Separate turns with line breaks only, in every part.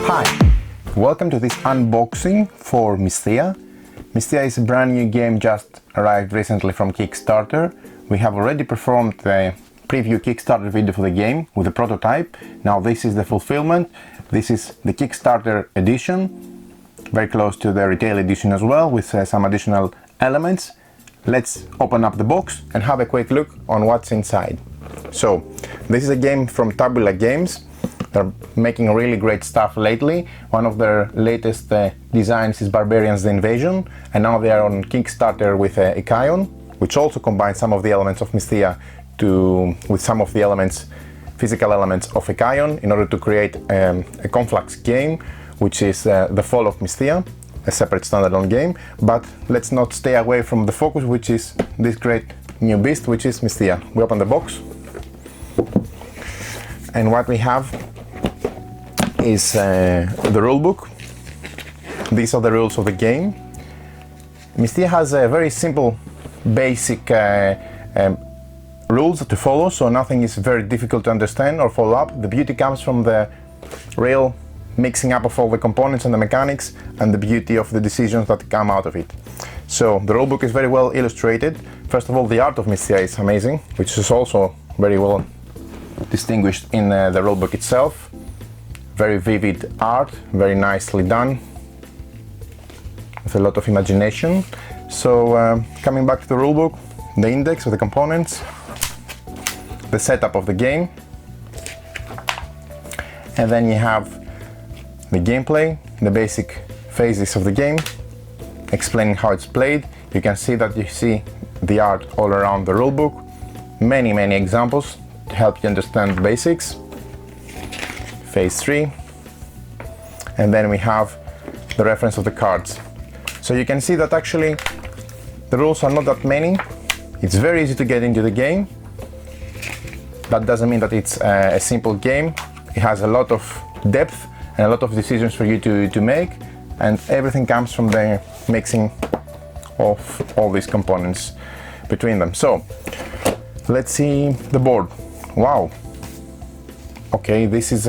Hi, welcome to this unboxing for Mysthea. Mysthea is a brand new game just arrived recently from Kickstarter. We have already performed the preview Kickstarter video for the game with the prototype. Now this is the fulfillment. This is the Kickstarter edition, very close to the retail edition as well, with some additional elements. Let's open up the box and have a quick look on what's inside. So, this is a game from Tabula Games. They're making really great stuff lately. One of their latest designs is Barbarians the Invasion, and now they are on Kickstarter with Ekayon, which also combines some of the elements of Mysthea with some of the elements, physical elements of Ekayon, in order to create a Conflux game, which is The Fall of Mysthea, a separate standalone game. But let's not stay away from the focus, which is this great new beast, which is Mysthea. We open the box, and what we have is the rulebook. These are the rules of the game. Mysthea has a very simple, basic rules to follow, so nothing is very difficult to understand or follow up. The beauty comes from the real mixing up of all the components and the mechanics, and the beauty of the decisions that come out of it. So the rulebook is very well illustrated. First of all, the art of Mysthea is amazing, which is also very well distinguished in the rulebook itself. Very vivid art, very nicely done, with a lot of imagination. So coming back to the rulebook, the index of the components, the setup of the game, and then you have the gameplay, the basic phases of the game, explaining how it's played. You can see that you see the art all around the rulebook, many examples to help you understand the basics. Phase 3, and then we have the reference of the cards. So you can see that actually the rules are not that many. It's very easy to get into the game. That doesn't mean that it's a simple game. It has a lot of depth and a lot of decisions for you to make, and everything comes from the mixing of all these components between them. So let's see the board. Wow. Okay, this is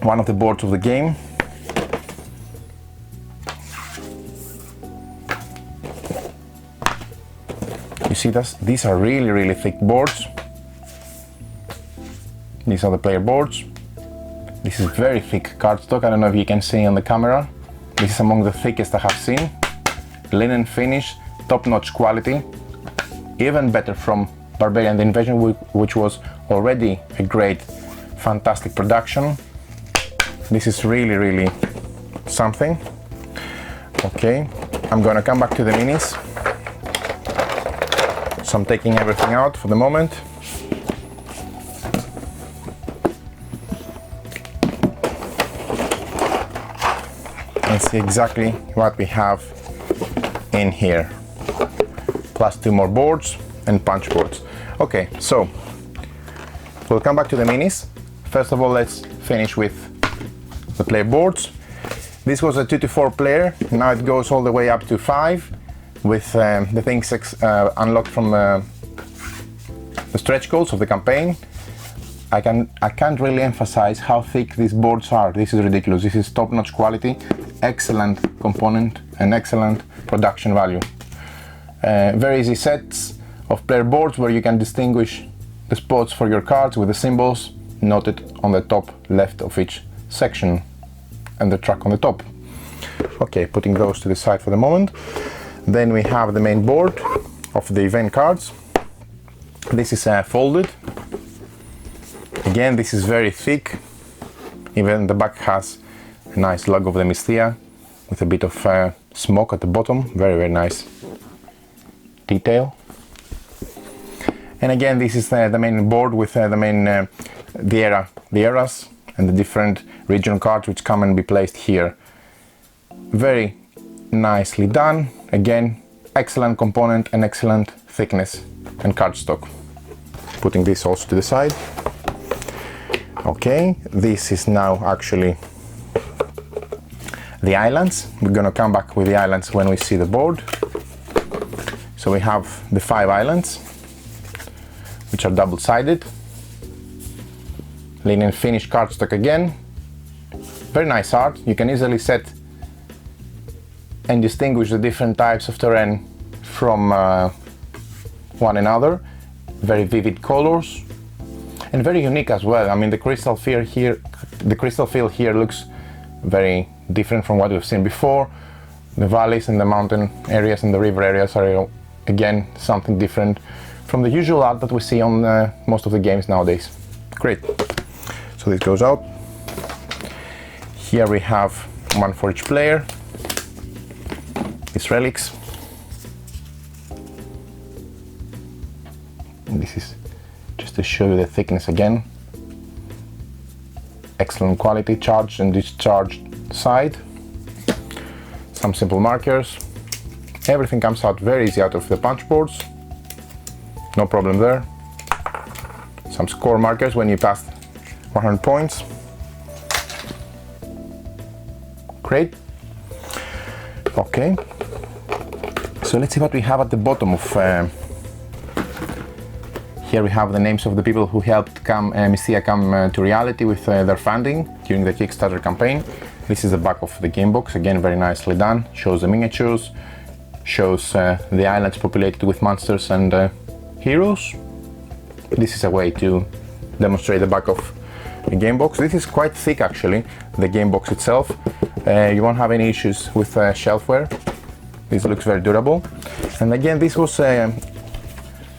one of the boards of the game. You see this? These are really thick boards. These are the player boards. This is very thick cardstock. I don't know if you can see on the camera. This is among the thickest I have seen. Linen finish, top-notch quality. Even better from Barbarian the Invasion, which was already a great, fantastic production. This is really something. Okay, I'm gonna come back to the minis. So I'm taking everything out for the moment. And see exactly what we have in here. Plus 2 more boards and punch boards. Okay, so we'll come back to the minis. First of all, let's finish with the player boards. This was a 2 to 4 player. Now it goes all the way up to 5 with the things unlocked from the stretch goals of the campaign. I can't really emphasize how thick these boards are. This is ridiculous. This is top-notch quality, excellent component and excellent production value. Very easy sets of player boards where you can distinguish the spots for your cards with the symbols noted on the top left of each section and the track on the top. Okay, putting those to the side for the moment. Then we have the main board of the event cards. This is folded. Again, this is very thick. Even the back has a nice logo of the Mysthea with a bit of smoke at the bottom. Very nice detail. And again, this is the main board with the eras and the different region cards which come and be placed here. Very nicely done. Again, excellent component and excellent thickness and cardstock. Putting this also to the side. Okay, this is now actually the islands. We're gonna come back with the islands when we see the board. So we have the 5 islands, which are double-sided. Linen finish cardstock again, Very nice art. You can easily set and distinguish the different types of terrain from one another. Very vivid colors and very unique as well. I mean, the crystal field here looks very different from what we've seen before. The valleys and the mountain areas and the river areas are again something different from the usual art that we see on most of the games nowadays. Great. So this goes out. Here we have one for each player. These relics. And this is just to show you the thickness again. Excellent quality, charged and discharged side. Some simple markers. Everything comes out very easy out of the punch boards. No problem there. Some score markers when you pass 100 points. Great. Okay. So let's see what we have at the bottom of. Here we have the names of the people who helped Mysthea come to reality with their funding during the Kickstarter campaign. This is the back of the game box, again very nicely done. Shows the miniatures, shows the islands populated with monsters and heroes. This is a way to demonstrate the back of the game box. This is quite thick actually, the game box itself. You won't have any issues with shelfware. This looks very durable. And again, this was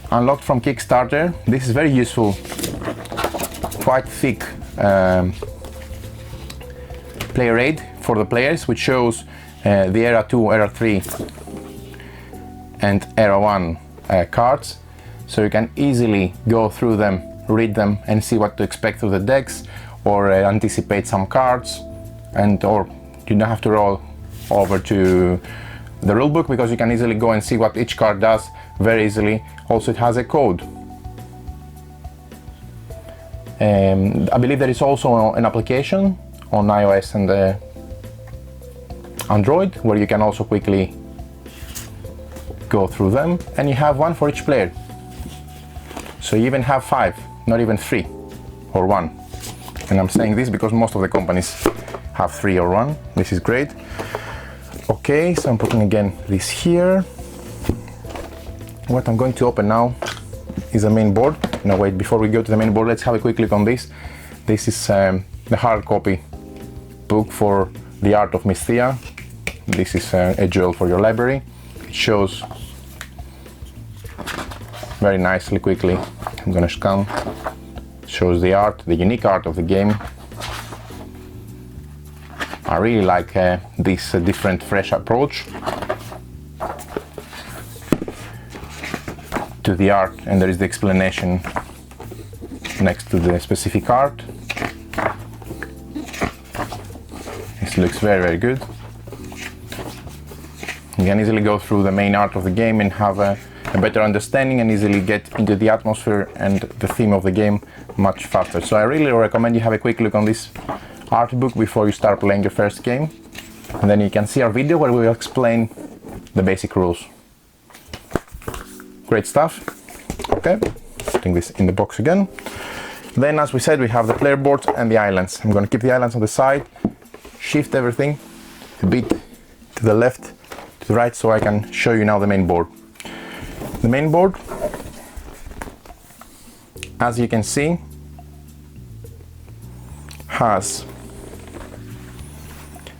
unlocked from Kickstarter. This is very useful, quite thick player aid for the players, which shows the Era 2, Era 3 and Era 1 cards, so you can easily go through them, read them and see what to expect through the decks, or anticipate some cards, and or you don't have to roll over to the rulebook because you can easily go and see what each card does very easily. Also, it has a code. I believe there is also an application on iOS and Android where you can also quickly go through them, and you have one for each player. So you even have 5, not even 3 or 1. And I'm saying this because most of the companies have 3 or 1. This is great. Okay, so I'm putting again this here. What I'm going to open now is the main board. Now wait, before we go to the main board, let's have a quick look on this. This is the hard copy book for the art of Mysthea. This is a jewel for your library. It shows very nicely, quickly. I'm gonna scan. It shows the art, the unique art of the game. I really like this different, fresh approach to the art, and there is the explanation next to the specific art. This looks very, very good. You can easily go through the main art of the game and have a better understanding and easily get into the atmosphere and the theme of the game much faster. So I really recommend you have a quick look on this art book before you start playing your first game. And then you can see our video where we will explain the basic rules. Great stuff. Okay, putting this in the box again. Then, as we said, we have the player boards and the islands. I'm going to keep the islands on the side, shift everything a bit to the left, to the right, so I can show you now the main board. The main board, as you can see, has,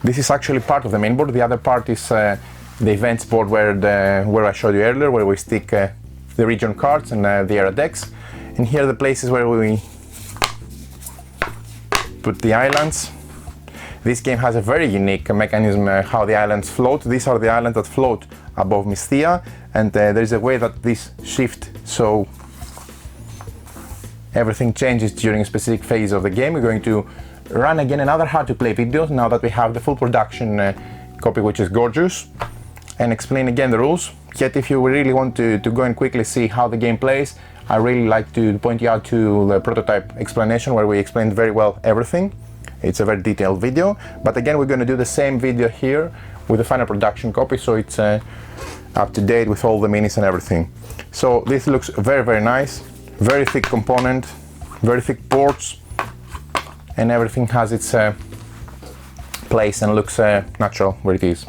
this is actually part of the main board. The other part is the events board where I showed you earlier, where we stick the region cards and the era decks. And here are the places where we put the islands. This game has a very unique mechanism how the islands float. These are the islands that float above Mysthea, and there is a way that this shift, so everything changes during a specific phase of the game. We're going to run again another how to play video now that we have the full production copy, which is gorgeous, and explain again the rules. Yet if you really want to go and quickly see how the game plays, I really like to point you out to the prototype explanation where we explained very well everything. It's a very detailed video, but again we're going to do the same video here with the final production copy, so it's up to date with all the minis and everything. So this looks very, very nice, very thick component, very thick boards, and everything has its plays and looks natural where it is.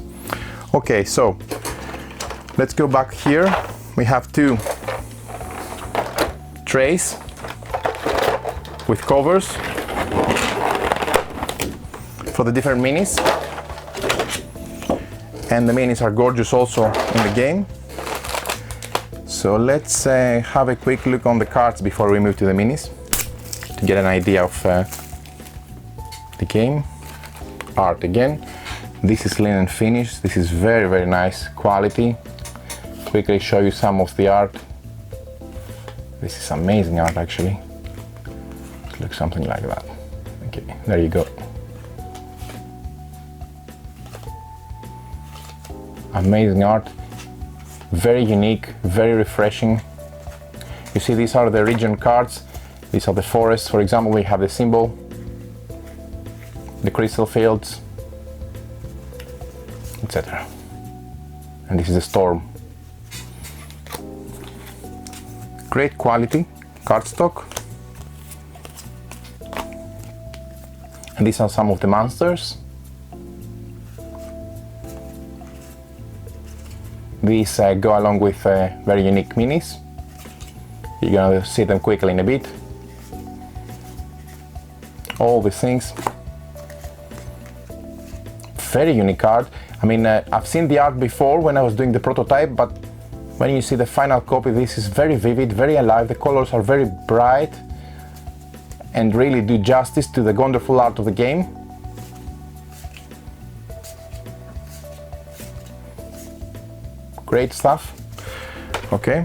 Okay, so let's go back here. We have two trays with covers for the different minis, and the minis are gorgeous also in the game. So let's have a quick look on the cards before we move to the minis to get an idea of the game. Art again. This is linen finish. This is very, very nice quality. Quickly show you some of the art. This is amazing art actually. It looks something like that. Okay, there you go. Amazing art. Very unique, very refreshing. You see, these are the region cards. These are the forests. For example, we have the symbol, the crystal fields, etc. And this is the storm. Great quality cardstock. And these are some of the monsters. These go along with very unique minis. You're gonna see them quickly in a bit. All these things. Very unique art. I mean, I've seen the art before when I was doing the prototype, but when you see the final copy, this is very vivid, very alive. The colors are very bright and really do justice to the wonderful art of the game. Great stuff. Okay,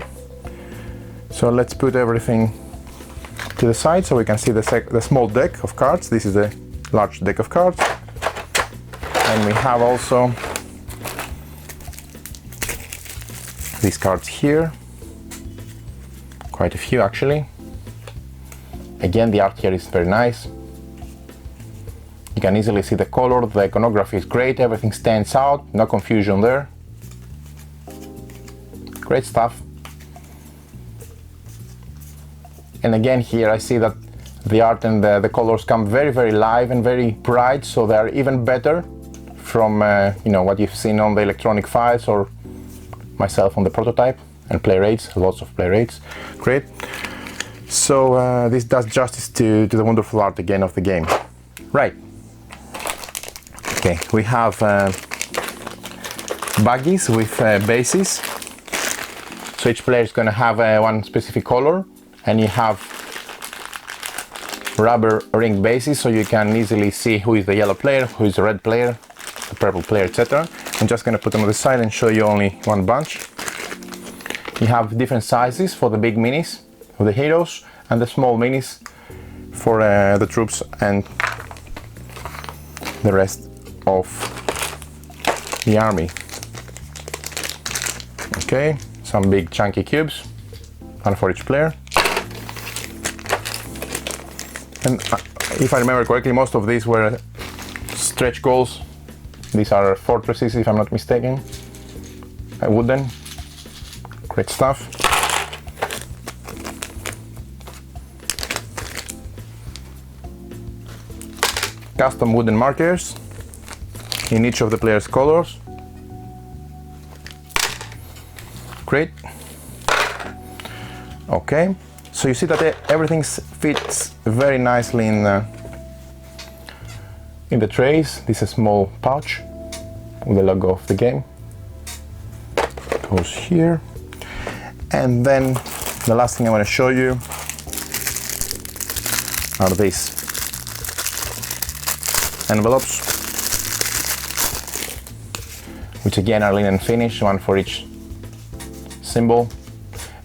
so let's put everything to the side so we can see the small deck of cards. This is a large deck of cards. And we have also these cards here. Quite a few actually. Again, the art here is very nice. You can easily see the color, the iconography is great, everything stands out, no confusion there. Great stuff. And again here I see that the art and the colors come very, very live and very bright, so they are even better from you know, what you've seen on the electronic files or myself on the prototype and play rates, lots of play rates. Great. So this does justice to the wonderful art again of the game. Right. Okay, we have baggies with bases. So each player is going to have one specific color, and you have rubber ring bases so you can easily see who is the yellow player, who is the red player, the purple player, etc. I'm just going to put them on the side and show you only one bunch. You have different sizes for the big minis of the heroes and the small minis for the troops and the rest of the army. Okay. Some big chunky cubes, one for each player. And if I remember correctly, most of these were stretch goals. These are fortresses, if I'm not mistaken. Wooden. Great stuff. Custom wooden markers in each of the players' colors. Great. Okay, so you see that everything fits very nicely in the trays. This is a small pouch with the logo of the game. Goes here. And then the last thing I want to show you are these envelopes, which again are linen finish, one for each symbol,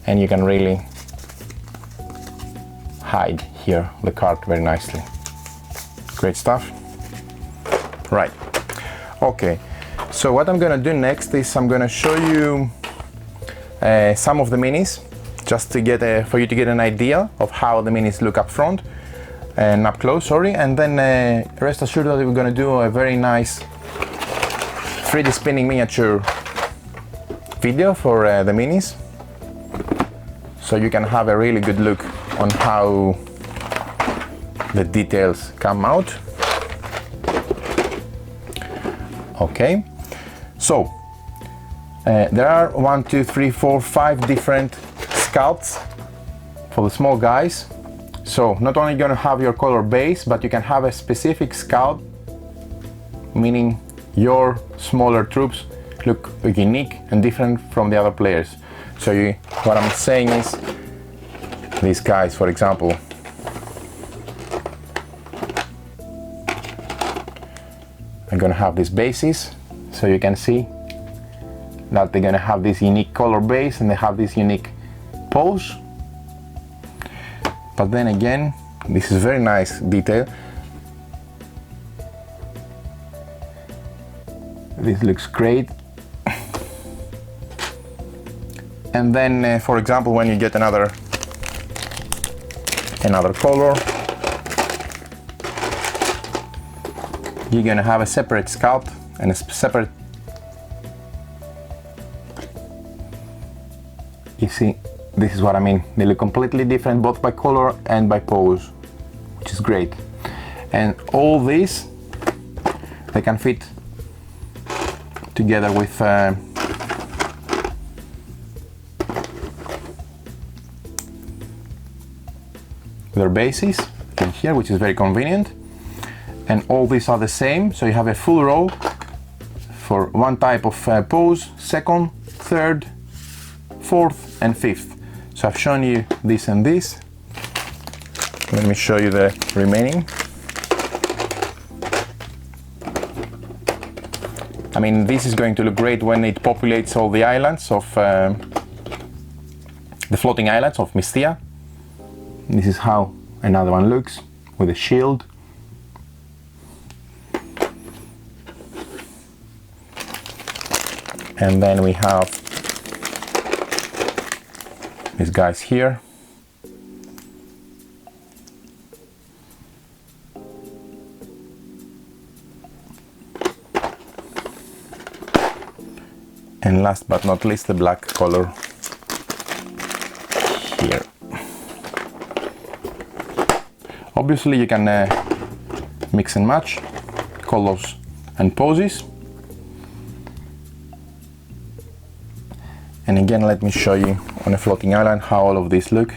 and you can really hide here the card very nicely. Great stuff. Right. Okay, so what I'm gonna do next is I'm gonna show you some of the minis, just to get for you to get an idea of how the minis look up front and up close, sorry, and then rest assured that we're gonna do a very nice 3D spinning miniature video for the minis, so you can have a really good look on how the details come out. Okay, so there are 1, 2, 3, 4, 5 different sculpts for the small guys. So not only gonna have your color base, but you can have a specific sculpt, meaning your smaller troops look unique and different from the other players. So what I'm saying is, these guys, for example, are gonna have these bases, so you can see that they're gonna have this unique color base and they have this unique pose. But then again, this is very nice detail. This looks great. And then, for example, when you get another color, you're gonna have a separate sculpt and a separate. You see, this is what I mean. They look completely different, both by color and by pose, which is great. And all these, they can fit together with their bases in here, which is very convenient. And all these are the same, so you have a full row for one type of pose, second, third, fourth and fifth. So I've shown you this and this. Let me show you the remaining. I mean, this is going to look great when it populates all the islands of the floating islands of Mysthea. This is how another one looks with a shield. And then we have these guys here. And last but not least, the black color here. Obviously you can mix and match colors and poses. And again, let me show you on a floating island how all of these look.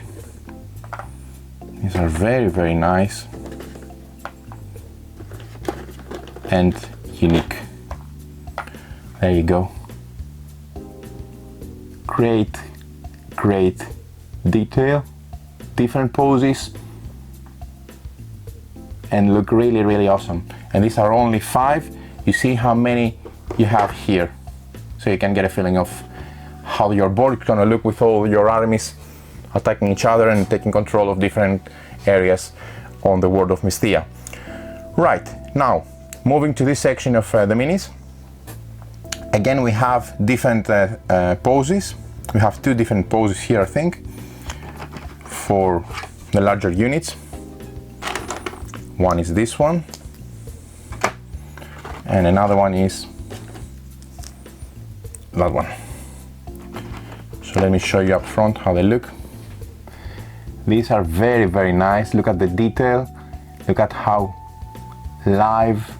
These are very, very nice and unique. There you go. Great, great detail, different poses, and look really, really awesome. And these are only 5. You see how many you have here, so you can get a feeling of how your board is gonna look with all your armies attacking each other and taking control of different areas on the world of Mysthea. Right, now moving to this section of the minis. Again, we have different poses. We have 2 different poses here, I think, for the larger units. One is this one, and another one is that one. So let me show you up front how they look. These are very, very nice. Look at the detail. Look at how live,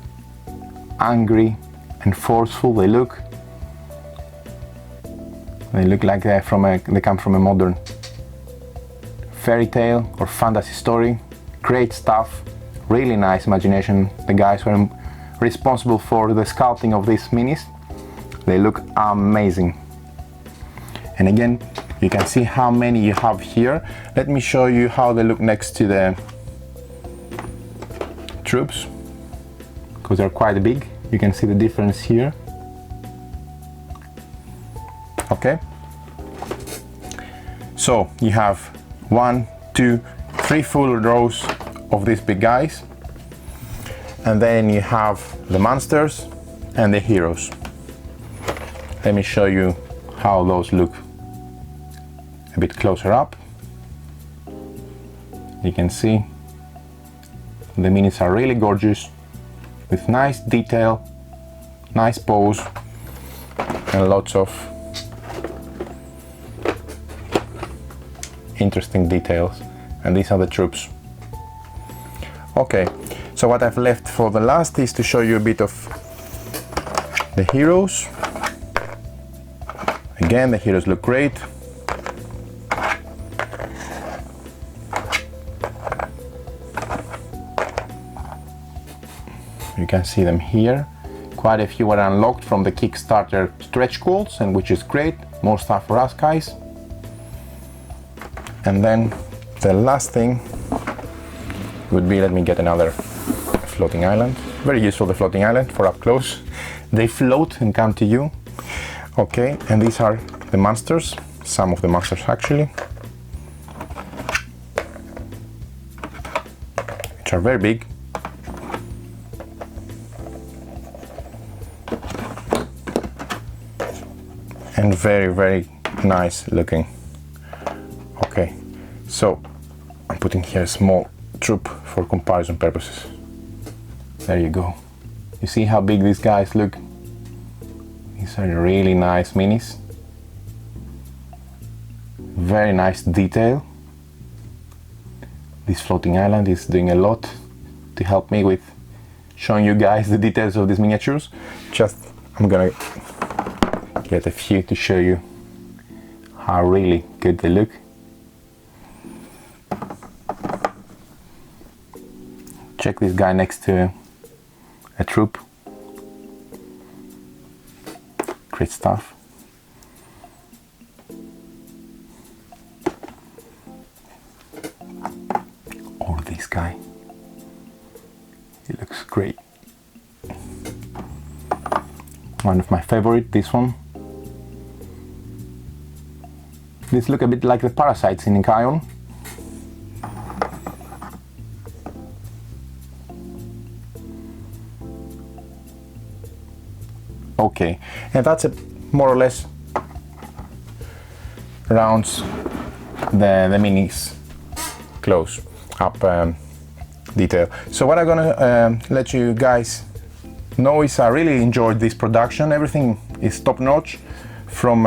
angry and forceful they look. They look like they come from a modern fairy tale or fantasy story. Great stuff, really nice imagination. The guys who are responsible for the sculpting of these minis, they look amazing. And again, you can see how many you have here. Let me show you how they look next to the troops, because they're quite big. You can see the difference here. Okay, so you have 1, 2, 3 full rows of these big guys, and then you have the monsters and the heroes. Let me show you how those look a bit closer up. You can see the minis are really gorgeous, with nice detail, nice pose, and lots of interesting details. And these are the troops. Okay, so what I've left for the last is to show you a bit of The heroes. Again, the heroes look great. You can see them here. Quite a few were unlocked from the Kickstarter stretch goals, and which is great. More stuff for us guys. And then the last thing would be, let me get another floating island. Very useful, the floating island, for up close. They float and come to you. Okay, and these are the monsters, some of the monsters actually, which are very big. And very, very nice looking. Okay, so I'm putting here a small troop for comparison purposes. There you go. You see how big these guys look? These are really nice minis. Very nice detail. This floating island is doing a lot to help me with showing you guys the details of these miniatures. I'm gonna get a few to show you how really good they look. Check this guy next to a troop. Great stuff. Or this guy. He looks great. One of my favorite, this one. These look a bit like the parasites in Ion. Okay, and that's more or less rounds the minis close up detail. So what I'm gonna let you guys know is I really enjoyed this production. Everything is top notch, from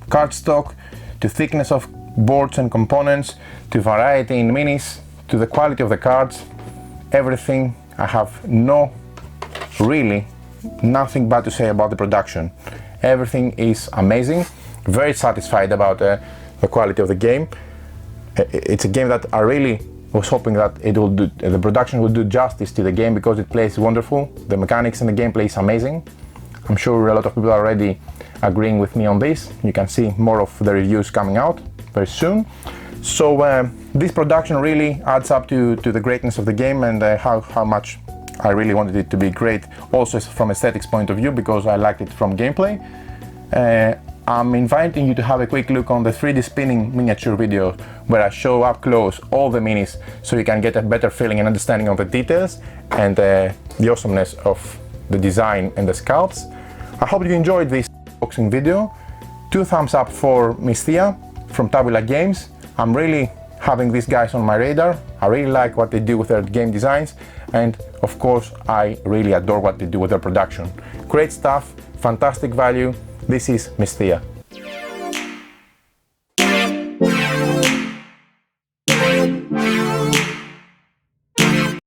cardstock to thickness of boards and components to variety in minis to the quality of the cards. Everything. I have nothing bad to say about the production. Everything is amazing. Very satisfied about the quality of the game. It's a game that I really was hoping that the production would do justice to the game, because it plays wonderful. The mechanics and the gameplay is amazing. I'm sure a lot of people are already agreeing with me on this. You can see more of the reviews coming out very soon. So this production really adds up to the greatness of the game, and how much I really wanted it to be great, also from aesthetics point of view, because I liked it from gameplay. I'm inviting you to have a quick look on the 3D spinning miniature video, where I show up close all the minis, so you can get a better feeling and understanding of the details and the awesomeness of the design and the sculpts. I hope you enjoyed this unboxing video. 2 thumbs up for Mysthea from Tabula Games. I'm really having these guys on my radar. I really like what they do with their game designs, and of course I really adore what they do with their production. Great stuff, fantastic value. This is Mysthea.